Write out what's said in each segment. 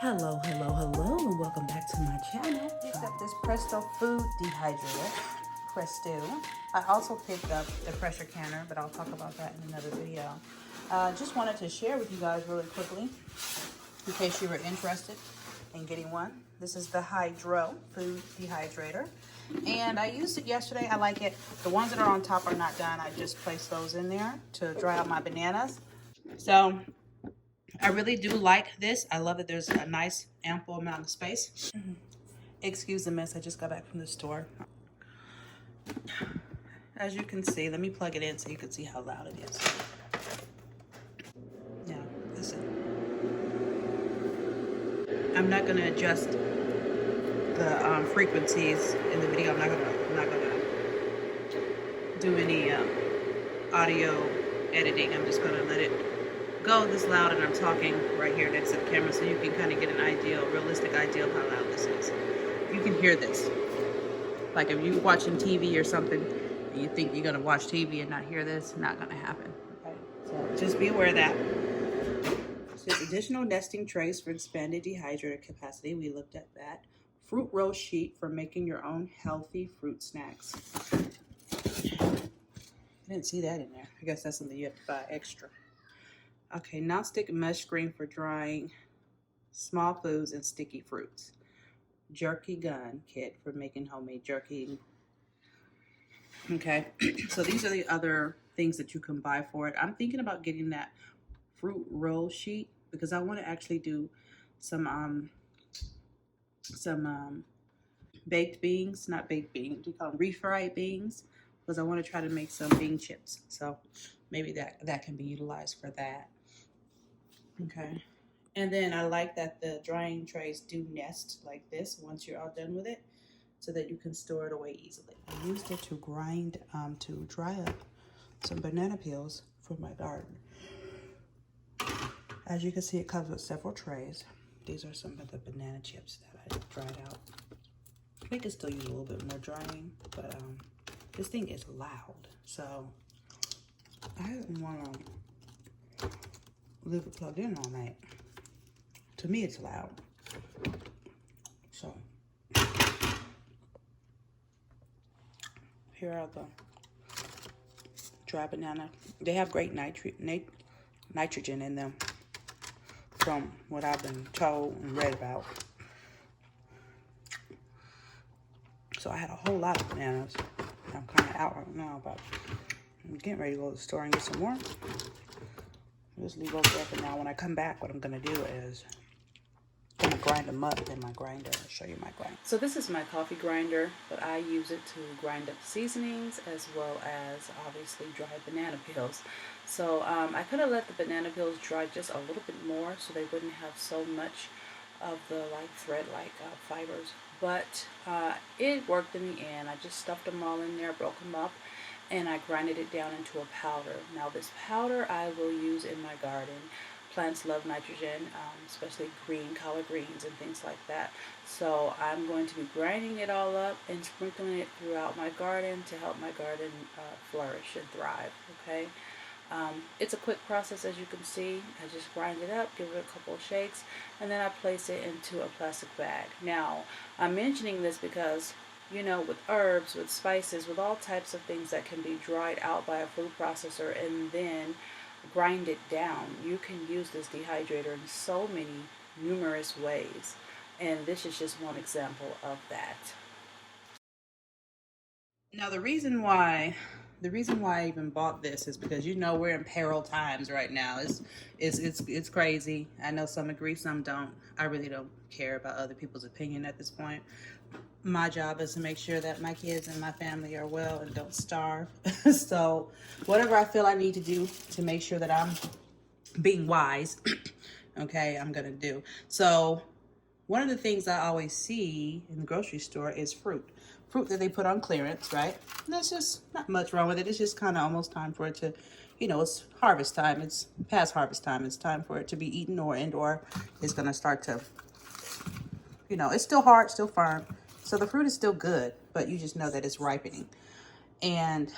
Hello, and welcome back to my channel. Picked up this Presto food dehydrator, Presto. I also picked up the pressure canner, but I'll talk about that in another video. Just wanted to share with you guys really quickly, in case you were interested in getting one. This is the Hydro food dehydrator, and I used it yesterday. I like it. The ones that are on top are not done. I just placed those in there to dry out my bananas. So I really do like this. I love that there's a nice ample amount of space. Excuse the mess, I just got back from the store. As you can see, let me plug it in so you can see how loud it is. Now, listen. I'm not gonna adjust the frequencies in the video. I'm not gonna do any audio editing. I'm just gonna let it go this loud, and I'm talking right here next to the camera so you can kind of get an idea, a realistic idea of how loud this is. You can hear this. Like if you're watching TV or something and you think you're gonna watch TV and not hear this, not gonna happen. Okay, so just be aware of that. So additional nesting trays for expanded dehydrator capacity. We looked at that. Fruit roll sheet for making your own healthy fruit snacks. I didn't see that in there. I guess that's something you have to buy extra. Okay, non-stick mesh screen for drying small foods and sticky fruits. Jerky gun kit for making homemade jerky. Okay, so these are the other things that you can buy for it. I'm thinking about getting that fruit roll sheet because I want to actually do some baked beans, not baked beans, we call them refried beans, because I want to try to make some bean chips. So maybe that can be utilized for that. Okay, and then I like that the drying trays do nest like this once you're all done with it, so that you can store it away easily. I used it to grind, to dry up some banana peels for my garden. As you can see, it comes with several trays. These are some of the banana chips that I dried out. We can still use a little bit more drying, but this thing is loud, so I didn't want to leave it plugged in all night. To me, it's loud. So here are the dry banana. They have great nitrogen in them, from what I've been told and read about. So I had a whole lot of bananas. I'm kind of out right now, but I'm getting ready to go to the store and get some more. Just leave those there for now. When I come back, what I'm gonna do is I'm gonna grind them up in my grinder. I'll show you my grinder. So this is my coffee grinder, but I use it to grind up seasonings as well as obviously dried banana peels. So I could have let the banana peels dry just a little bit more so they wouldn't have so much of the like thread-like fibers, but it worked in the end. I just stuffed them all in there, broke them up, and I grinded it down into a powder. Now this powder I will use in my garden. Plants love nitrogen, especially green, collard greens and things like that. So I'm going to be grinding it all up and sprinkling it throughout my garden to help my garden flourish and thrive, okay? It's a quick process, as you can see. I just grind it up, give it a couple of shakes, and then I place it into a plastic bag. Now, I'm mentioning this because, you know, with herbs, with spices, with all types of things that can be dried out by a food processor and then grind it down, you can use this dehydrator in so many numerous ways, and this is just one example of that. Now the reason why I even bought this is because, you know, we're in peril times right now. It's crazy. I know some agree, some don't. I really don't care about other people's opinion at this point. My job is to make sure that my kids and my family are well and don't starve. So whatever I feel I need to do to make sure that I'm being wise, okay, I'm gonna do. So one of the things I always see in the grocery store is fruit that they put on clearance, right? And there's just not much wrong with it. It's just kind of almost time for it to, you know, it's harvest time. It's past harvest time. It's time for it to be eaten, or it's gonna start to, you know, it's still hard, still firm. So the fruit is still good, but you just know that it's ripening. And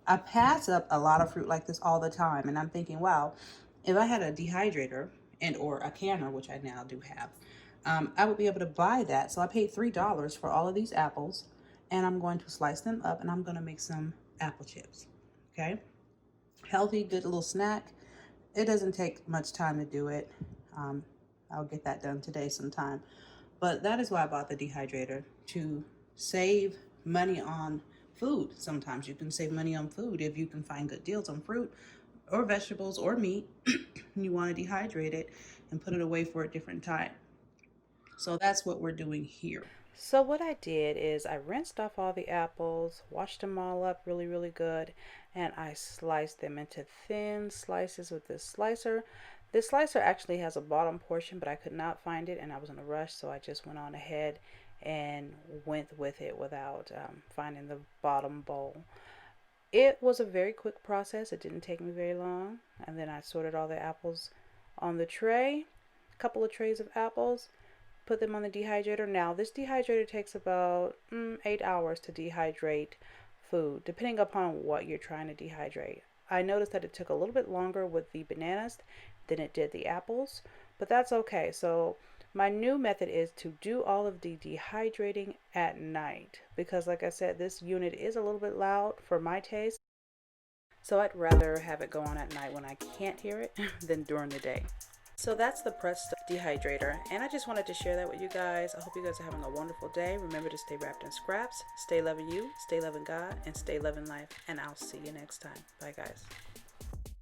I pass up a lot of fruit like this all the time. And I'm thinking, wow, if I had a dehydrator and or a canner, which I now do have, I would be able to buy that. So I paid $3 for all of these apples, and I'm going to slice them up, and I'm going to make some apple chips. Okay, healthy, good little snack. It doesn't take much time to do it. I'll get that done today sometime. But that is why I bought the dehydrator, to save money on food. Sometimes you can save money on food if you can find good deals on fruit or vegetables or meat. You want to dehydrate it and put it away for a different time. So that's what we're doing here. So what I did is I rinsed off all the apples, washed them all up really, really good, and I sliced them into thin slices with this slicer. This slicer actually has a bottom portion, but I could not find it, and I was in a rush, so I just went on ahead and went with it without finding the bottom bowl. It was a very quick process. It didn't take me very long. And then I sorted all the apples on the tray, a couple of trays of apples, put them on the dehydrator. Now, this dehydrator takes about 8 hours to dehydrate food, depending upon what you're trying to dehydrate. I noticed that it took a little bit longer with the bananas than it did the apples, but that's okay. So my new method is to do all of the dehydrating at night, because like I said, this unit is a little bit loud for my taste. So I'd rather have it go on at night when I can't hear it than during the day. So that's the Presto Dehydrator, and I just wanted to share that with you guys. I hope you guys are having a wonderful day. Remember to stay wrapped in scraps, stay loving you, stay loving God, and stay loving life. And I'll see you next time. Bye, guys.